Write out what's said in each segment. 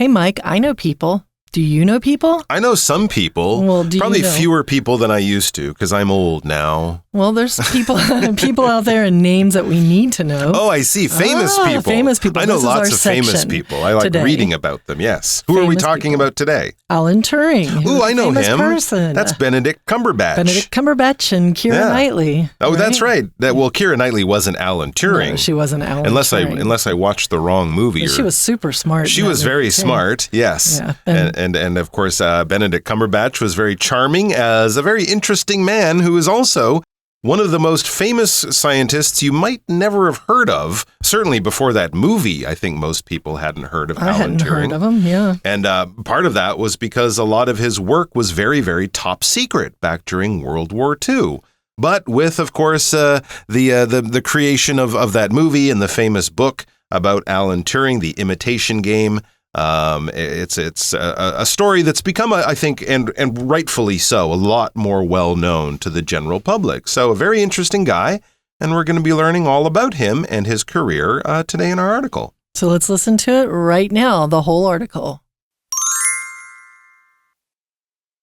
Hey, Mike, I know people. Do you know people? I know some people. Well, Probably fewer people than I used to because I'm old now. Well, there's people out there and names that we need to know. Oh, I see. Famous people. Famous people. I know This lots is of our famous section people. I like today. reading about them, yes. Who are we talking about today? Alan Turing. Ooh, I know famous him. Person. That's Benedict Cumberbatch. Benedict Cumberbatch and Keira Knightley. Oh, right? That's right. Keira Knightley wasn't Alan Turing. No, she wasn't Alan Turing. Turing. Unless I watched the wrong movie. She was super smart. She was very smart, yes. Yeah. And of course, Benedict Cumberbatch was very charming as a very interesting man who is also one of the most famous scientists you might never have heard of. Certainly before that movie, I think most people hadn't heard of Alan Turing. I hadn't heard of him, yeah. And part of that was because a lot of his work was very, very top secret back during World War II. But with, of course, the creation of that movie and the famous book about Alan Turing, The Imitation Game, it's a story that's become, I think, and rightfully so, a lot more well-known to the general public. So a very interesting guy, and we're going to be learning all about him and his career today in our article. So let's listen to it right now, the whole article.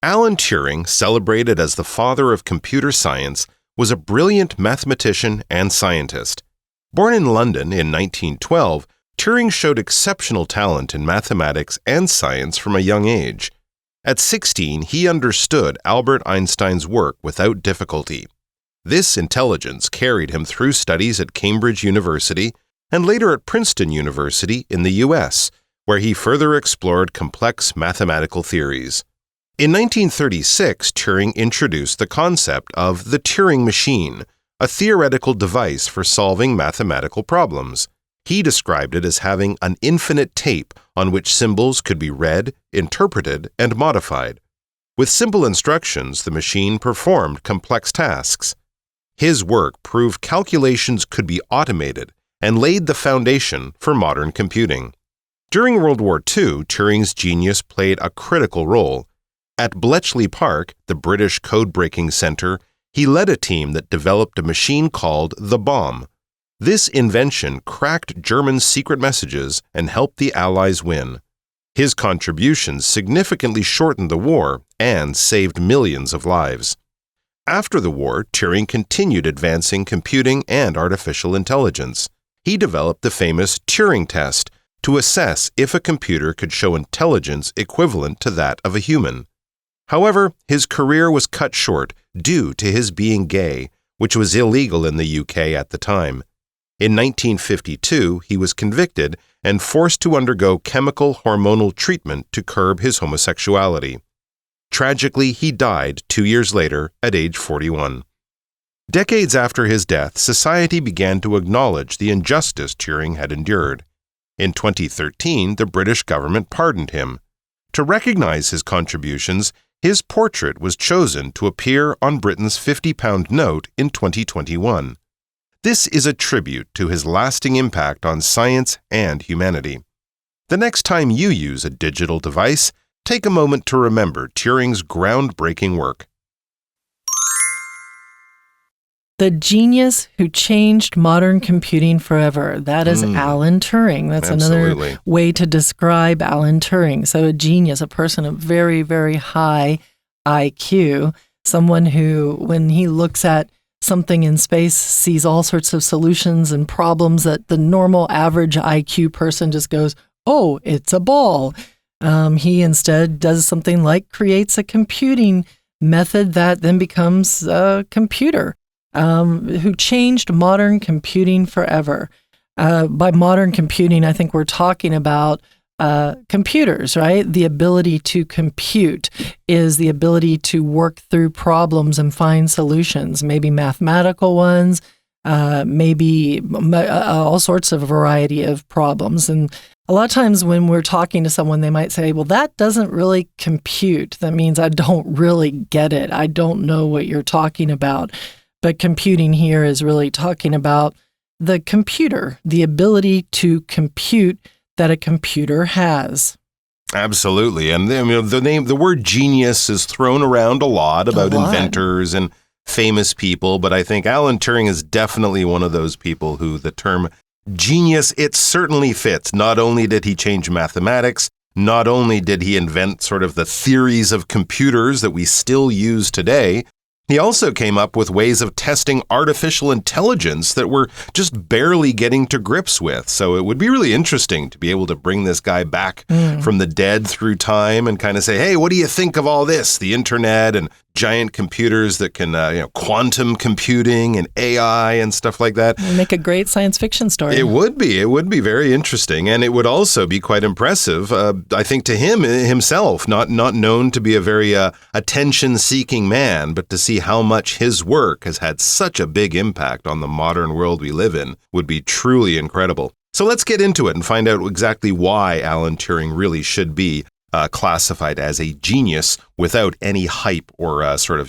Alan Turing, celebrated as the father of computer science, was a brilliant mathematician and scientist. Born in London in 1912, Turing showed exceptional talent in mathematics and science from a young age. At 16, he understood Albert Einstein's work without difficulty. This intelligence carried him through studies at Cambridge University and later at Princeton University in the U.S., where he further explored complex mathematical theories. In 1936, Turing introduced the concept of the Turing machine, a theoretical device for solving mathematical problems. He described it as having an infinite tape on which symbols could be read, interpreted, and modified. With simple instructions, the machine performed complex tasks. His work proved calculations could be automated and laid the foundation for modern computing. During World War II, Turing's genius played a critical role. At Bletchley Park, the British code-breaking center, he led a team that developed a machine called the bomb. This invention cracked German secret messages and helped the Allies win. His contributions significantly shortened the war and saved millions of lives. After the war, Turing continued advancing computing and artificial intelligence. He developed the famous Turing test to assess if a computer could show intelligence equivalent to that of a human. However, his career was cut short due to his being gay, which was illegal in the UK at the time. In 1952, he was convicted and forced to undergo chemical hormonal treatment to curb his homosexuality. Tragically, he died 2 years later at age 41. Decades after his death, society began to acknowledge the injustice Turing had endured. In 2013, the British government pardoned him. To recognize his contributions, his portrait was chosen to appear on Britain's £50 note in 2021. This is a tribute to his lasting impact on science and humanity. The next time you use a digital device, take a moment to remember Turing's groundbreaking work. The genius who changed modern computing forever. That is Alan Turing. That's Absolutely. Another way to describe Alan Turing. So a genius, a person of very, very high IQ, someone who, when he looks at something in space, sees all sorts of solutions and problems that the normal average IQ person just goes, oh, it's a ball. He instead does something like creates a computing method that then becomes a computer, who changed modern computing forever. By modern computing, I think we're talking about computers, right? The ability to compute is the ability to work through problems and find solutions, maybe mathematical ones, maybe all sorts of variety of problems. And a lot of times when we're talking to someone, they might say, well, that doesn't really compute. That means I don't really get it. I don't know what you're talking about. But computing here is really talking about the computer, the ability to compute that a computer has. Absolutely. And the word genius is thrown around a lot about inventors and famous people, but I think Alan Turing is definitely one of those people who the term genius, it certainly fits. Not only did he change mathematics, not only did he invent sort of the theories of computers that we still use today, he also came up with ways of testing artificial intelligence that we're just barely getting to grips with. So it would be really interesting to be able to bring this guy back from the dead through time and kind of say, hey, what do you think of all this? The internet and giant computers that can, quantum computing and AI and stuff like that. Make a great science fiction story. It would be. It would be very interesting. And it would also be quite impressive, I think, to him himself, not known to be a very attention-seeking man, but to see how much his work has had such a big impact on the modern world we live in would be truly incredible. So let's get into it and find out exactly why Alan Turing really should be classified as a genius without any hype or extra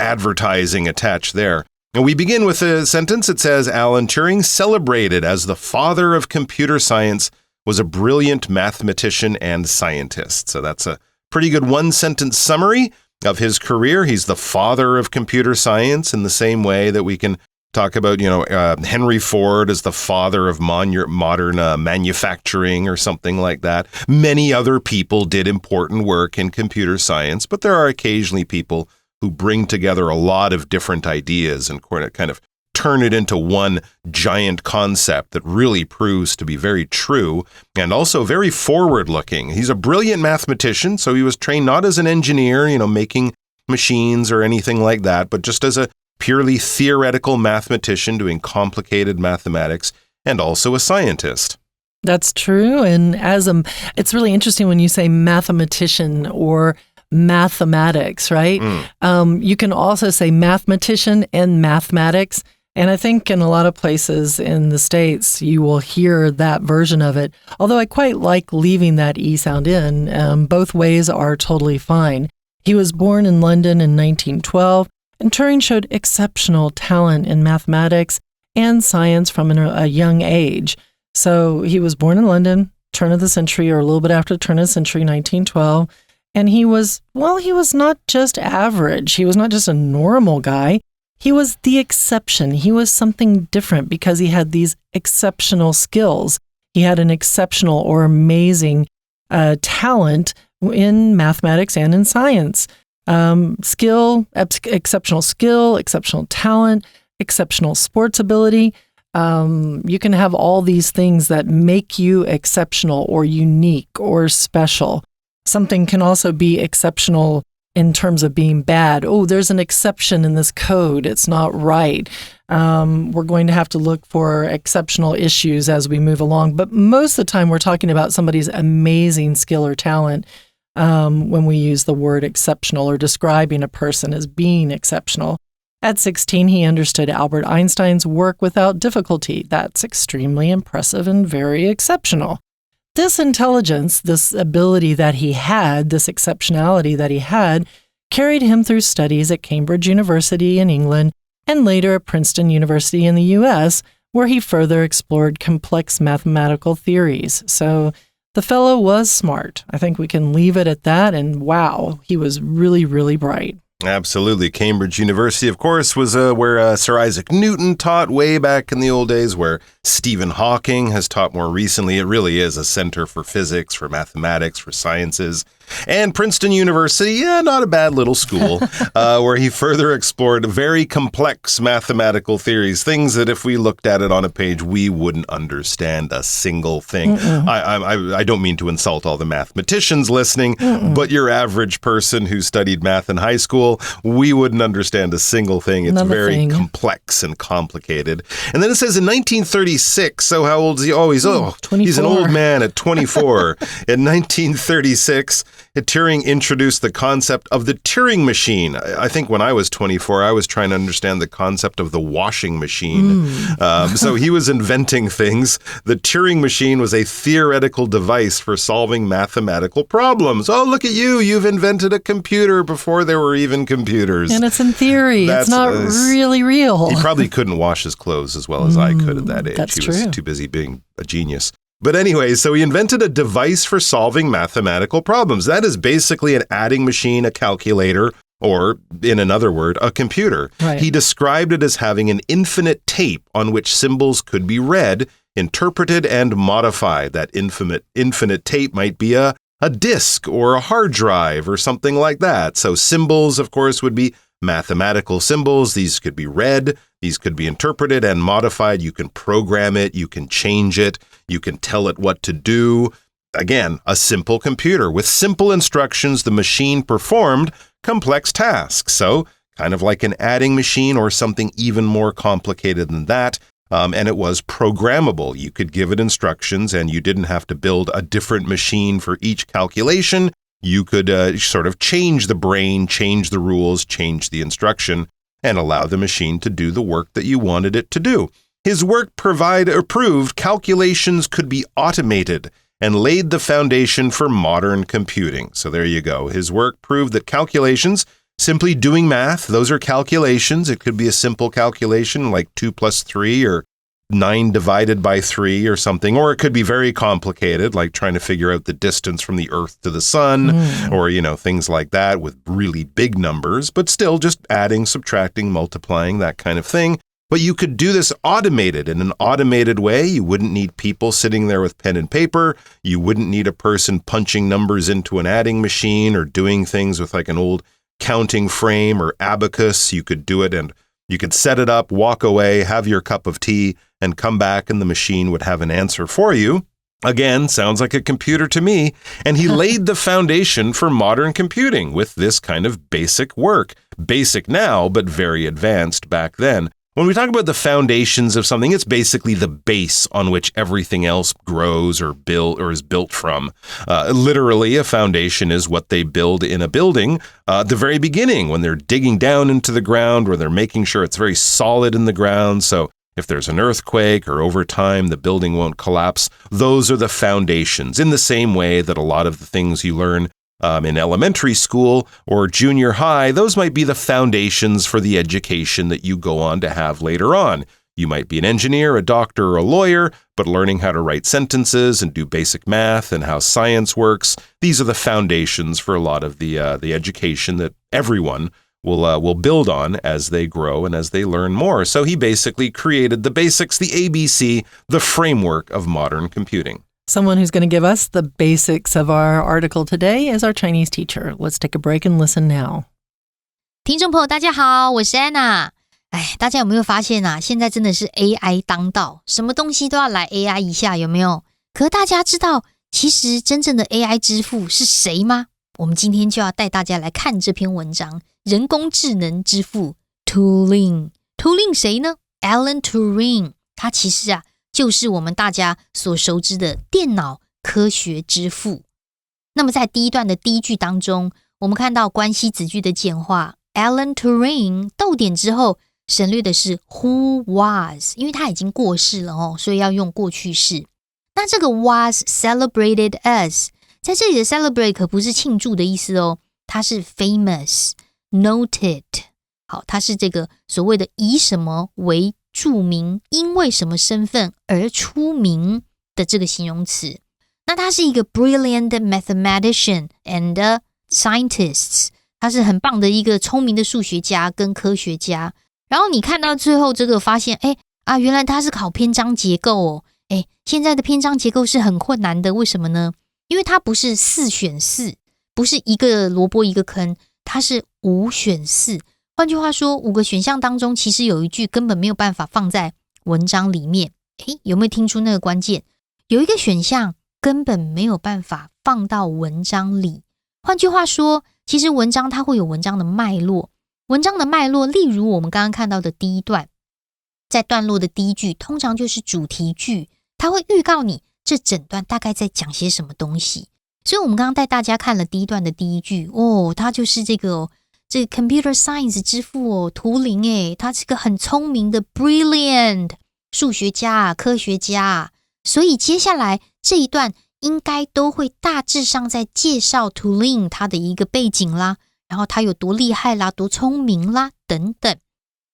advertising attached there. And we begin with a sentence. It says, Alan Turing, celebrated as the father of computer science, was a brilliant mathematician and scientist. So that's a pretty good one-sentence summary of his career. He's the father of computer science in the same way that we can talk about, Henry Ford as the father of modern manufacturing or something like that. Many other people did important work in computer science, but there are occasionally people who bring together a lot of different ideas and kind of turn it into one giant concept that really proves to be very true and also very forward-looking. He's a brilliant mathematician, so he was trained not as an engineer, making machines or anything like that, but just as a purely theoretical mathematician doing complicated mathematics, and also a scientist. That's true. And it's really interesting when you say mathematician or mathematics, right? You can also say mathematician and mathematics. And I think in a lot of places in the States, you will hear that version of it. Although I quite like leaving that E sound in. Both ways are totally fine. He was born in London in 1912. And Turing showed exceptional talent in mathematics and science from a young age. So he was born in London, turn of the century, or a little bit after the turn of the century, 1912. And he was not just average. He was not just a normal guy. He was the exception. He was something different because he had these exceptional skills. He had an exceptional or amazing talent in mathematics and in science. Exceptional skill, exceptional talent, exceptional sports ability. You can have all these things that make you exceptional or unique or special. Something can also be exceptional in terms of being bad. Oh, there's an exception in this code. It's not right. We're going to have to look for exceptional issues as we move along. But most of the time, we're talking about somebody's amazing skill or talent. When we use the word exceptional or describing a person as being exceptional. At 16, he understood Albert Einstein's work without difficulty. That's extremely impressive and very exceptional. This intelligence, this ability that he had, this exceptionality that he had, carried him through studies at Cambridge University in England and later at Princeton University in the U.S., where he further explored complex mathematical theories. So the fellow was smart. I think we can leave it at that. And wow, he was really, really bright. Absolutely. Cambridge University, of course, was where Sir Isaac Newton taught way back in the old days, where Stephen Hawking has taught more recently. It really is a center for physics, for mathematics, for sciences. And Princeton University, not a bad little school, where he further explored very complex mathematical theories, things that if we looked at it on a page, we wouldn't understand a single thing. I don't mean to insult all the mathematicians listening, but your average person who studied math in high school, we wouldn't understand a single thing. It's very complex and complicated. And then it says in 1936, so how old is he? Oh, he's an old man at 24. In 1936, Turing introduced the concept of the Turing machine. I think when I was 24, I was trying to understand the concept of the washing machine. So he was inventing things. The Turing machine was a theoretical device for solving mathematical problems. Oh, look at you. You've invented a computer before there were even computers. And it's in theory. It's not really real. He probably couldn't wash his clothes as well as I could at that age. That's he true. was too busy being a genius. But anyway, so he invented a device for solving mathematical problems. That is basically an adding machine, a calculator, or in another word, a computer. Right. He described it as having an infinite tape on which symbols could be read interpreted and modified. That infinite tape might be a disk or a hard drive or something like that. So symbols, of course, would be mathematical symbols. These could be read. These could be interpreted and modified. You can program it. You can change it. You can tell it what to do. Again, a simple computer. With simple instructions, the machine performed complex tasks. So kind of like an adding machine or something even more complicated than that. And it was programmable. You could give it instructions and you didn't have to build a different machine for each calculation. You could sort of change the brain, change the rules, change the instruction, and allow the machine to do the work that you wanted it to do. His work proved calculations could be automated and laid the foundation for modern computing. So there you go. His work proved that calculations, simply doing math, those are calculations. It could be a simple calculation like 2 plus 3 or 9 divided by 3 or something, or it could be very complicated, like trying to figure out the distance from the Earth to the sun, or, things like that with really big numbers, but still just adding, subtracting, multiplying, that kind of thing. But you could do this automated in an automated way. You wouldn't need people sitting there with pen and paper. You wouldn't need a person punching numbers into an adding machine or doing things with like an old counting frame or abacus. You could do it and you could set it up, walk away, have your cup of tea, and come back and the machine would have an answer for you. Again, sounds like a computer to me. And he laid the foundation for modern computing with this kind of basic work. Basic now, but very advanced back then. When we talk about the foundations of something, it's basically the base on which everything else grows or is built from. Literally, a foundation is what they build in a building at the very beginning when they're digging down into the ground, where they're making sure it's very solid in the ground. So if there's an earthquake or over time the building won't collapse, those are the foundations, in the same way that a lot of the things you learn in elementary school or junior high, those might be the foundations for the education that you go on to have later on. You might be an engineer, a doctor, or a lawyer, but learning how to write sentences and do basic math and how science works, these are the foundations for a lot of the education that everyone will build on as they grow and as they learn more. So he basically created the basics, the ABC, the framework of modern computing. Someone who's going to give us the basics of our article today is our Chinese teacher. Let's take a break and listen now. 听众朋友大家好，我是 Anna。大家有没有发现啊，现在真的是 AI 当道，什么东西都要来 AI 一下，有没有？可是大家知道其实真正的 AI 之父是谁吗？我们今天就要带大家来看这篇文章，人工智能之父 Turing。Turing 谁呢？ Alan Turing， 他其实就是我们大家所熟知的电脑科学之父。那么在第一段的第一句当中，我们看到关系子句的简化 Alan Turing 逗点之后省略的是 who was， 因为他已经过世了所以要用过去式。那这个 was celebrated as， 在这里的 celebrate 可不是庆祝的意思它是 famous noted。 好，它是这个所谓的以什么为著名，因为什么身份而出名的这个形容词。那他是一个 brilliant mathematician and scientist， 他是很棒的一个聪明的数学家跟科学家。然后你看到最后这个发现原来他是考篇章结构现在的篇章结构是很困难的，为什么呢？因为它不是4选4，不是一个萝卜一个坑，它是5选4。换句话说，5个选项当中其实有一句根本没有办法放在文章里面。有没有听出那个关键？有一个选项根本没有办法放到文章里。换句话说，其实文章它会有文章的脉络。文章的脉络，例如我们刚刚看到的第一段，在段落的第一句通常就是主题句，它会预告你这整段大概在讲些什么东西。所以我们刚刚带大家看了第一段的第一句它就是这个 computer science 之父图灵他是个很聪明的 brilliant 数学家科学家所以接下来这一段应该都会大致上在介绍图灵他的一个背景啦，然后他有多厉害啦，多聪明啦等等。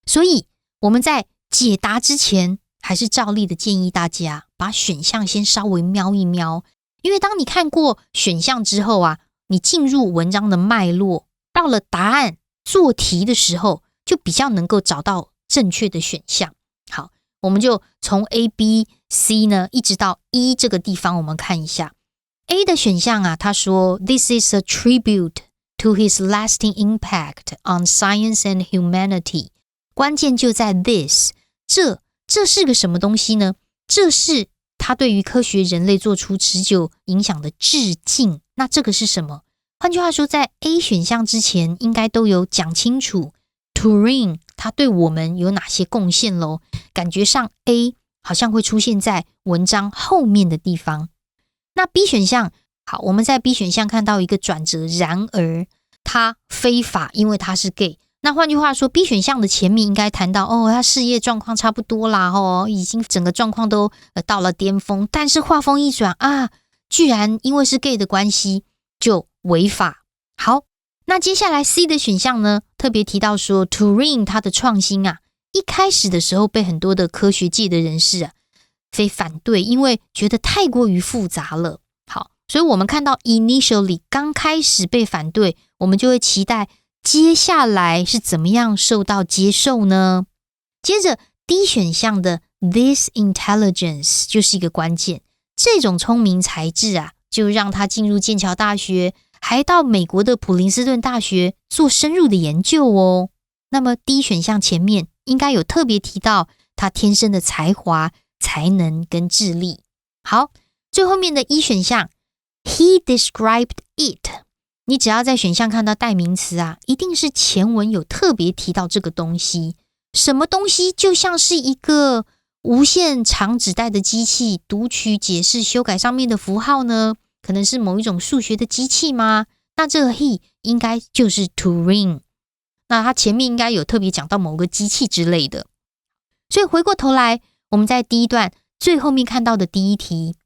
所以我们在解答之前，还是照例的建议大家把选项先稍微瞄一瞄，因为当你看过选项之后你进入文章的脉络，到了答案做题的时候就比较能够找到正确的选项。好，我们就从 A、B、C 呢一直到 E 这个地方，我们看一下 A 的选项啊，他说 This is a tribute to his lasting impact on science and humanity。关键就在 this， 这是个什么东西呢？这是他对于科学人类做出持久影响的致敬。那这个是什么？换句话说，在 A 选项之前应该都有讲清楚 Turing 他对我们有哪些贡献咯，感觉上 A 好像会出现在文章后面的地方。那 B 选项，好，我们在 B 选项看到一个转折，然而他非法，因为他是 gay。那换句话说 B 选项的前面应该谈到他事业状况差不多啦，已经整个状况都到了巅峰，但是话锋一转啊，居然因为是 gay 的关系就违法。好，那接下来 C 的选项呢，特别提到说 Turing 他的创新啊，一开始的时候被很多的科学界的人士啊非反对，因为觉得太过于复杂了。好，所以我们看到 initially 刚开始被反对，我们就会期待接下来是怎么样受到接受呢？接着 D 选项的 This intelligence 就是一个关键，这种聪明才智啊，就让他进入剑桥大学，还到美国的普林斯顿大学做深入的研究哦。那么 D 选项前面应该有特别提到他天生的才华、才能跟智力。好，最后面的 E 选项 He described it，你只要在选项看到代名词啊，一定是前文有特别提到这个东西。什么东西就像是一个无限长指带的机器，读取、解释、修改上面的符号呢？可能是某一种数学的机器吗？那这个 he 应该就是 Turing。那他前面应该有特别讲到某个机器之类的。所以回过头来，我们在第一段最后面看到的第一题，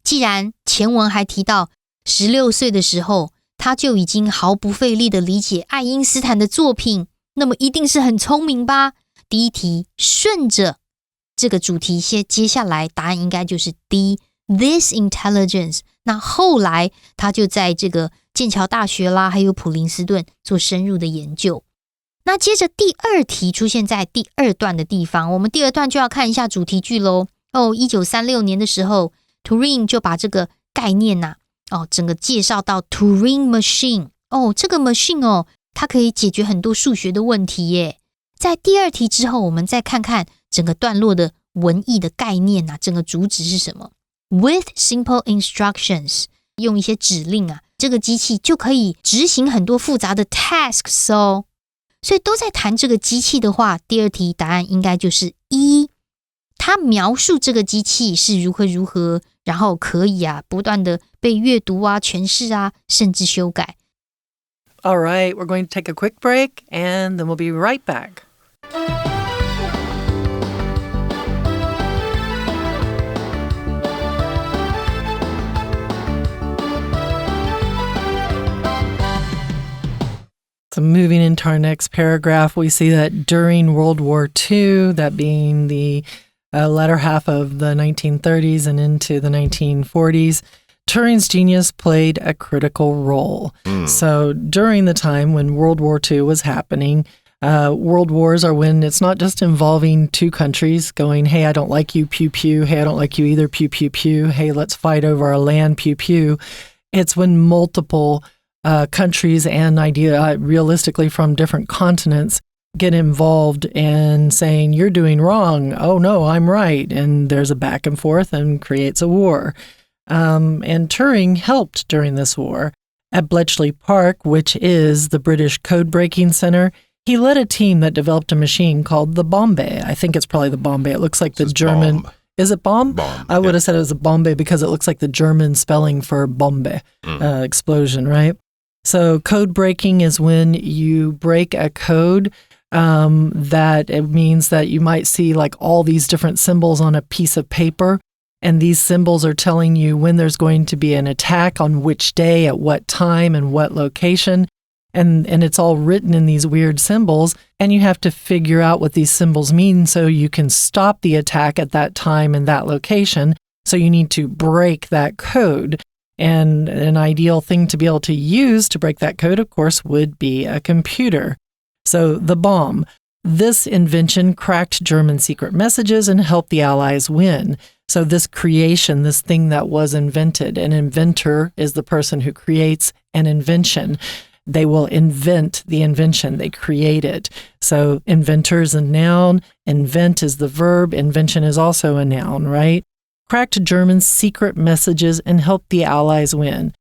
既然前文还提到16岁的时候他就已经毫不费力的理解爱因斯坦的作品，那么一定是很聪明吧？第一题顺着这个主题接下来答案应该就是 D This intelligence。 那后来他就在这个剑桥大学啦还有普林斯顿做深入的研究。那接着第二题出现在第二段的地方，我们第二段就要看一下主题句咯。1936年的时候 Turing 就把这个概念啊整个介绍到 Turing machine。 这个 machine它可以解决很多数学的问题耶。在第二题之后，我们再看看整个段落的文意的概念啊，整个主旨是什么。 With simple instructions， 用一些指令啊，这个机器就可以执行很多复杂的 tasks 哦。所以都在谈这个机器的话，第二题答案应该就是一，它描述这个机器是如何，然后可以不断的被阅读啊、诠释啊，甚至修改。 All right, we're going to take a quick break and then we'll be right back. So moving into our next paragraph, we see that during World War II, that being the latter half of the 1930s and into the 1940s, Turing's genius played a critical role. So during the time when World War II was happening, world wars are when it's not just involving two countries going, hey, I don't like you, pew, pew. Hey, I don't like you either, pew, pew, pew. Hey, let's fight over our land, pew, pew. It's when multiple countries and realistically from different continents get involved in saying, you're doing wrong. Oh, no, I'm right. And there's a back and forth and creates a war. And Turing helped during this war. At Bletchley Park, which is the British code-breaking center, he led a team that developed a machine called the Bombay. I think it's probably the Bombay. It looks like the German... Bomb. Is it bomb? Bomb. I would have said it was a Bombay because it looks like the German spelling for Bombay, explosion, right? So code breaking is when you break a code that it means that you might see like all these different symbols on a piece of paper. And these symbols are telling you when there's going to be an attack, on which day, at what time, and what location. And it's all written in these weird symbols. And you have to figure out what these symbols mean so you can stop the attack at that time and that location. So you need to break that code. And an ideal thing to be able to use to break that code, of course, would be a computer. So the bomb. This invention cracked German secret messages and helped the Allies win. So this creation, this thing that was invented, an inventor is the person who creates an invention. They will invent the invention. They create it. So inventor is a noun. Invent is the verb. Invention is also a noun, right? Cracked Germans' secret messages and helped the Allies win.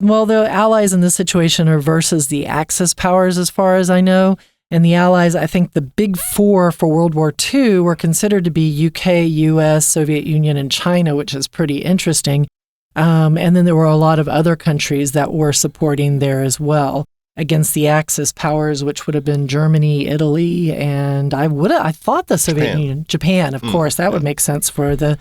Well, the Allies in this situation are versus the Axis powers, as far as I know. And the Allies, I think the big four for World War II were considered to be UK, US, Soviet Union, and China, which is pretty interesting. And then there were a lot of other countries that were supporting there as well against the Axis powers, which would have been Germany, Italy, and I thought the Soviet Union, Japan, of course, that would make sense for the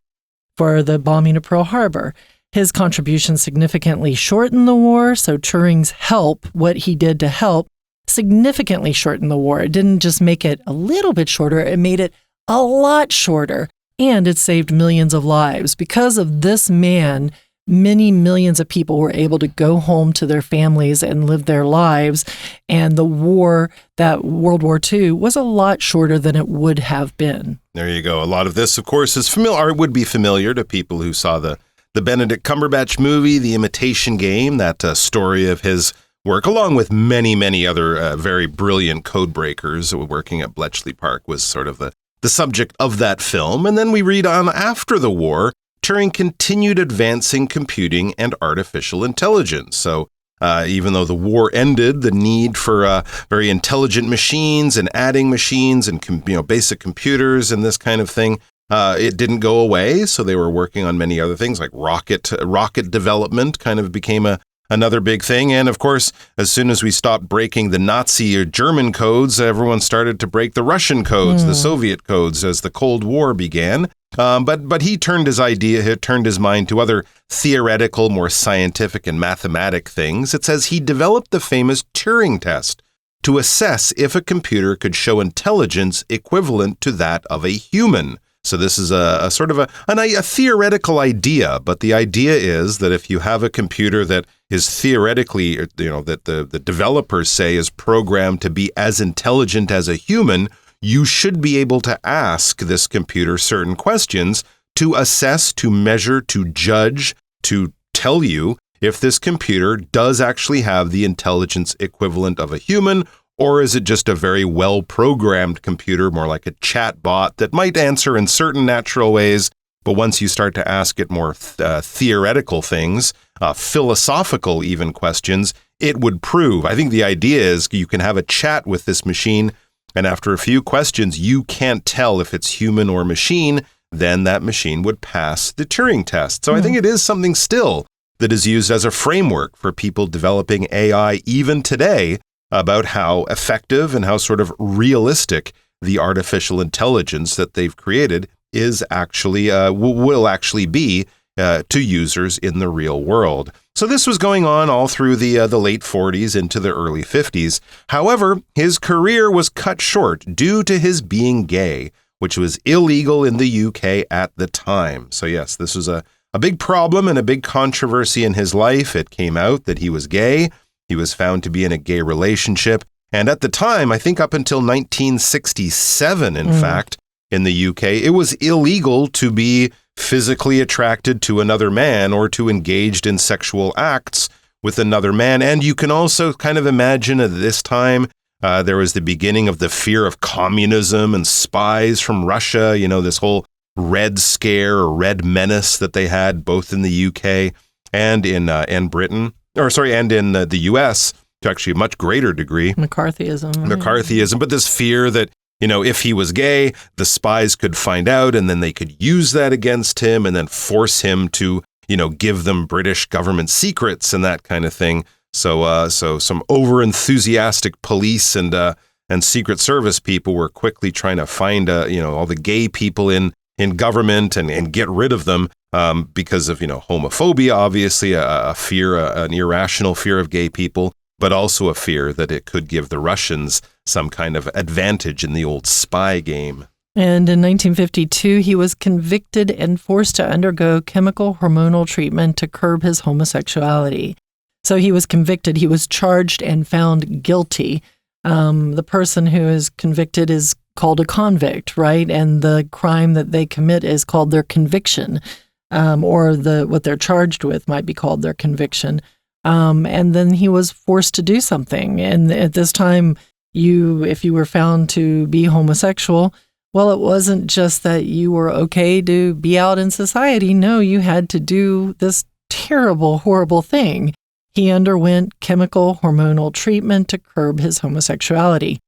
bombing of Pearl Harbor. His contribution significantly shortened the war, so Turing's help, what he did to help, significantly shortened the war. It didn't just make it a little bit shorter, it made it a lot shorter, and it saved millions of lives. Because of this man, many millions of people were able to go home to their families and live their lives, and the war, that World War II, was a lot shorter than it would have been. There you go. A lot of this, of course, is familiar, or would be familiar to people who saw the Benedict Cumberbatch movie, The Imitation Game, that story of his work, along with many, many other very brilliant code breakers working at Bletchley Park, was sort of the subject of that film. And then we read on after the war, Turing continued advancing computing and artificial intelligence. So even though the war ended, the need for very intelligent machines and adding machines and basic computers and this kind of thing, it didn't go away. So they were working on many other things, like rocket development kind of became another big thing. And of course, as soon as we stopped breaking the Nazi or German codes, everyone started to break the Russian codes, the Soviet codes, as the Cold War began. But he turned his mind to other theoretical, more scientific and mathematic things. It says he developed the famous Turing test to assess if a computer could show intelligence equivalent to that of a human. So this is a sort of a theoretical idea, but the idea is that if you have a computer that is theoretically, that the developers say is programmed to be as intelligent as a human, you should be able to ask this computer certain questions to assess, to measure, to judge, to tell you if this computer does actually have the intelligence equivalent of a human, or is it just a very well-programmed computer, more like a chat bot that might answer in certain natural ways, but once you start to ask it more theoretical things, philosophical even questions, it would prove. I think the idea is you can have a chat with this machine, and after a few questions, you can't tell if it's human or machine, then that machine would pass the Turing test. So I think it is something still that is used as a framework for people developing AI even today about how effective and how sort of realistic the artificial intelligence that they've created is actually, will actually be to users in the real world. So this was going on all through the late 40s into the early 50s. However, his career was cut short due to his being gay, which was illegal in the UK at the time. So yes, this was a big problem and a big controversy in his life. It came out that he was gay. He was found to be in a gay relationship. And at the time, I think up until 1967, in fact, in the UK, it was illegal to be physically attracted to another man or to engaged in sexual acts with another man. And you can also kind of imagine at this time, there was the beginning of the fear of communism and spies from Russia, this whole Red Scare or Red Menace that they had both in the UK and in Britain, and in the US to actually a much greater degree. McCarthyism, but this fear that if he was gay, the spies could find out and then they could use that against him and then force him to, give them British government secrets and that kind of thing. So some over-enthusiastic police and Secret Service people were quickly trying to find, all the gay people in government and get rid of them because of, homophobia, obviously, a fear, an irrational fear of gay people, but also a fear that it could give the Russians some kind of advantage in the old spy game. And in 1952, he was convicted and forced to undergo chemical hormonal treatment to curb his homosexuality. So he was convicted, he was charged and found guilty. The person who is convicted is called a convict, right? And the crime that they commit is called their conviction, or what they're charged with might be called their conviction. And then he was forced to do something. And at this time, if you were found to be homosexual, well, it wasn't just that you were okay to be out in society. No, you had to do this terrible, horrible thing. He underwent chemical hormonal treatment to curb his homosexuality.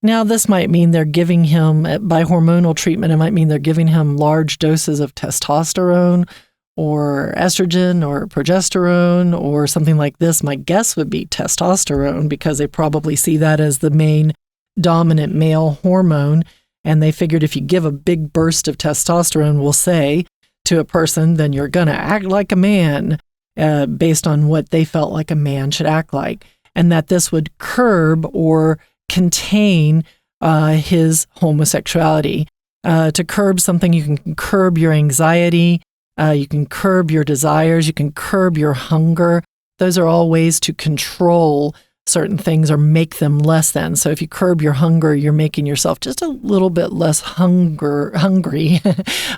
Now, this might mean they're giving him, by hormonal treatment, it might mean they're giving him large doses of testosterone or estrogen or progesterone or something like this. My guess would be testosterone, because they probably see that as the main dominant male hormone. And they figured if you give a big burst of testosterone, we'll say, to a person, then you're going to act like a man, based on what they felt like a man should act like. And that this would curb or contain his homosexuality. To curb something, you can curb your anxiety, you can curb your desires, you can curb your hunger. Those are all ways to control certain things or make them less than. So if you curb your hunger, you're making yourself just a little bit less hungry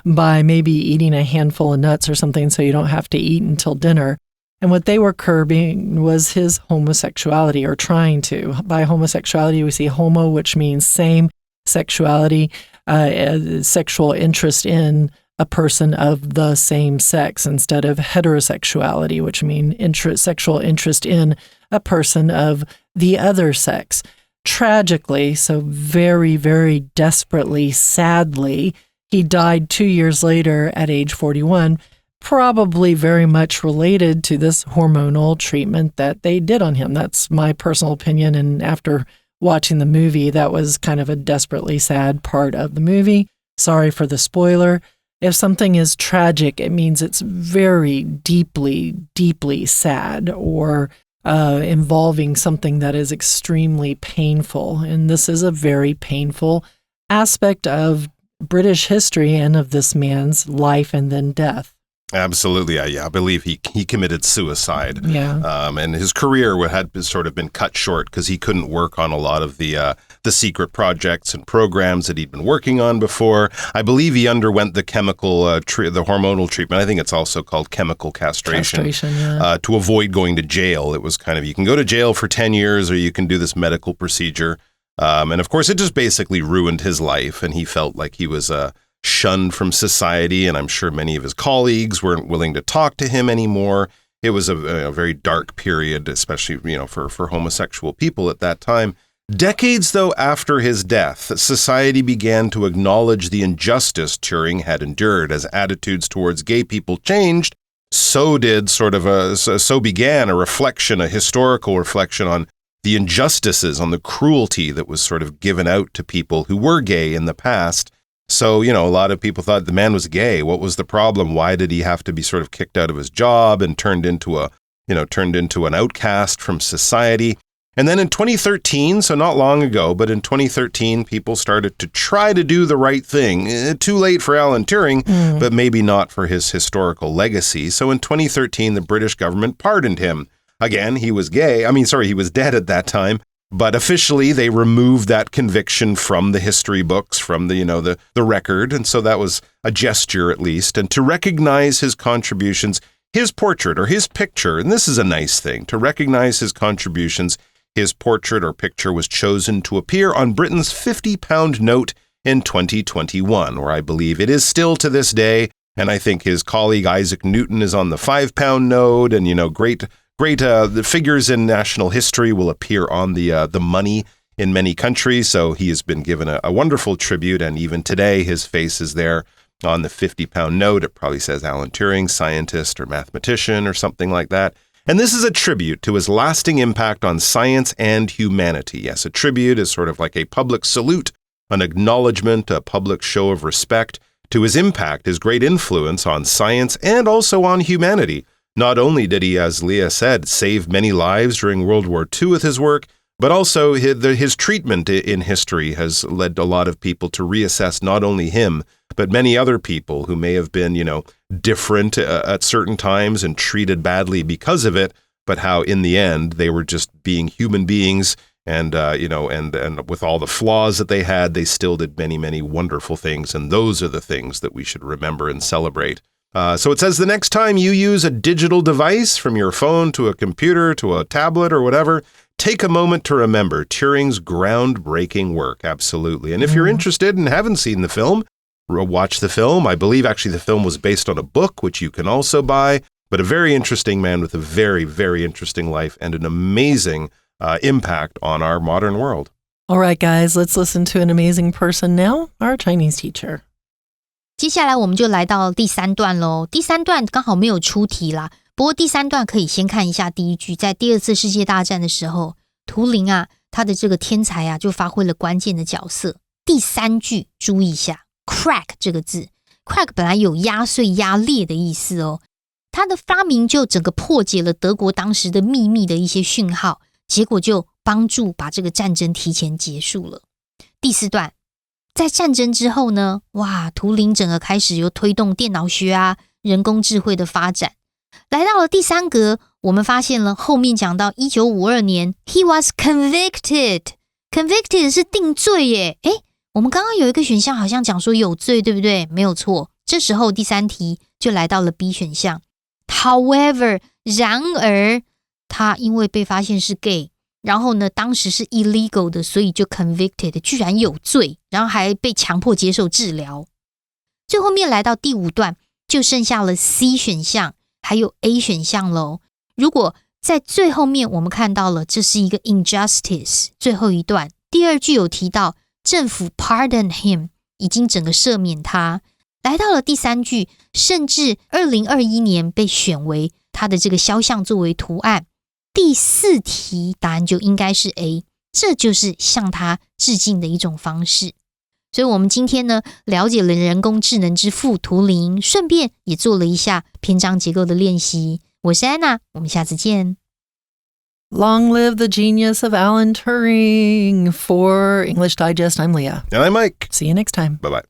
by maybe eating a handful of nuts or something so you don't have to eat until dinner. And what they were curbing was his homosexuality, or trying to. By homosexuality, we see homo, which means same, sexuality, sexual interest in a person of the same sex, instead of heterosexuality, which means sexual interest in a person of the other sex. Tragically, so very, very desperately, sadly, he died 2 years later at age 41, probably very much related to this hormonal treatment that they did on him. That's my personal opinion, and after watching the movie, that was kind of a desperately sad part of the movie. Sorry for the spoiler. If something is tragic, it means it's very deeply, deeply sad, or involving something that is extremely painful. And this is a very painful aspect of British history and of this man's life and then death. Absolutely. Yeah, I believe he committed suicide. Yeah. And his career had sort of been cut short because he couldn't work on a lot of the secret projects and programs that he'd been working on before. I believe he underwent the chemical, the hormonal treatment. I think it's also called chemical castration. To avoid going to jail. It was kind of, you can go to jail for 10 years or you can do this medical procedure. And of course, it just basically ruined his life. And he felt like he was shunned from society, and I'm sure many of his colleagues weren't willing to talk to him anymore. It was a very dark period, especially for homosexual people at that time. Decades, though, after his death, society began to acknowledge the injustice Turing had endured. As attitudes towards gay people changed, so began a reflection, a historical reflection on the injustices, on the cruelty that was sort of given out to people who were gay in the past. So, a lot of people thought the man was gay. What was the problem? Why did he have to be sort of kicked out of his job and turned into an outcast from society? And then in 2013, so not long ago, but in 2013, people started to try to do the right thing. Too late for Alan Turing, but maybe not for his historical legacy. So in 2013, the British government pardoned him. Again, he was he was dead at that time. But officially, they removed that conviction from the history books, from the record. And so that was a gesture, at least. And to recognize his contributions, his portrait or his picture, and this is a nice thing, to recognize his contributions, his portrait or picture was chosen to appear on Britain's £50 note in 2021, where I believe it is still to this day. And I think his colleague Isaac Newton is on the £5 note, and, great the figures in national history will appear on the money in many countries. So he has been given a wonderful tribute. And even today, his face is there on the £50 note. It probably says Alan Turing, scientist or mathematician or something like that. And this is a tribute to his lasting impact on science and humanity. Yes, a tribute is sort of like a public salute, an acknowledgement, a public show of respect to his impact, his great influence on science and also on humanity. Not only did he, as Leah said, save many lives during World War II with his work, but also his treatment in history has led a lot of people to reassess not only him, but many other people who may have been, different at certain times and treated badly because of it, but how in the end they were just being human beings And with all the flaws that they had, they still did many, many wonderful things. And those are the things that we should remember and celebrate. So it says the next time you use a digital device, from your phone to a computer to a tablet or whatever, take a moment to remember Turing's groundbreaking work. Absolutely. And if you're interested and haven't seen the film, watch the film. I believe actually the film was based on a book, which you can also buy. But a very interesting man with a very, very interesting life and an amazing impact on our modern world. All right, guys, let's listen to an amazing person now, our Chinese teacher. 接下来我们就来到第3段咯。第3段刚好没有出题啦，不过第3段可以先看一下第一句。在第2次世界大战的时候，图灵啊，他的这个天才啊，就发挥了关键的角色。第3句注意一下 crack 这个字， crack 本来有压碎压裂的意思哦，他的发明就整个破解了德国当时的秘密的一些讯号，结果就帮助把这个战争提前结束了。第4段，在战争之后呢，哇，图灵整个开始又推动电脑学啊、人工智慧的发展。来到了第3格，我们发现了后面讲到1952年 he was convicted 是定罪耶。我们刚刚有一个选项好像讲说有罪，对不对？没有错。这时候第3题就来到了 B 选项 however 然而他因为被发现是 gay， 然后呢当时是 illegal 的，所以就 convicted 居然有罪，然后还被强迫接受治疗。最后面来到第5段就剩下了 C 选项还有 A 选项咯。如果在最后面我们看到了这是一个 injustice， 最后一段第2句有提到政府 pardon him 已经整个赦免他。来到了第3句，甚至2021年被选为他的这个肖像作为图案。第4题答案就应该是 A， 这就是向他致敬的一种方式。所以我们今天呢了解了人工智能之父图灵，顺便也做了一下篇章结构的练习。我是安娜，我们下次见。Long live the genius of Alan Turing. For English Digest, I'm Leah. And I'm Mike. See you next time. Bye-bye.